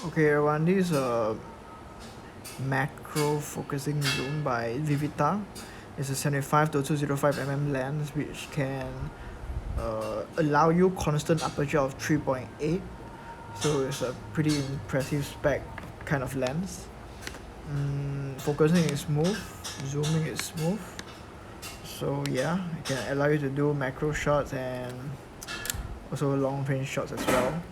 Okay everyone, this is a macro focusing zoom by Vivitar. It's a 75-205mm lens which can allow you constant aperture of 3.8, so it's a pretty impressive spec kind of lens. Focusing is smooth, zooming is smooth, so yeah, it can allow you to do macro shots and also long range shots as well.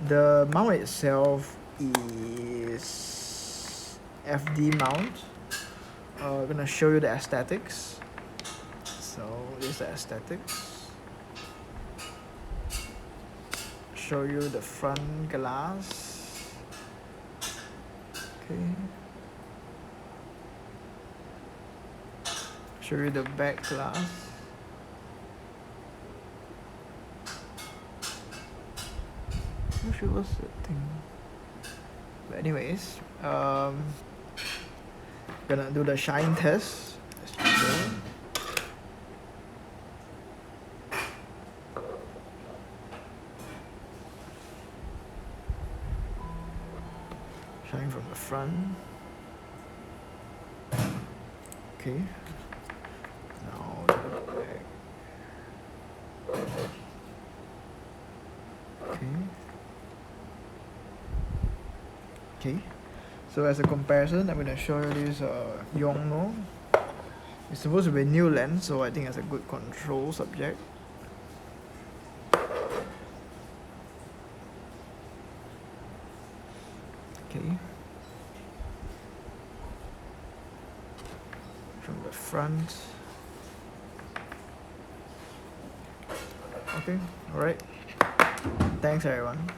The mount itself is FD mount. I'm gonna show you the aesthetics. So this is the aesthetics. Show you the front glass. Okay. Show you the back glass. Not sure what's the thing. But anyways, gonna do the shine test. Shine from the front. Okay. Now to the back. Okay. So as a comparison, I'm gonna show you this Yongno. It's supposed to be a new lens, so I think it's a good control subject. Okay. From the front. Okay, alright. Thanks everyone.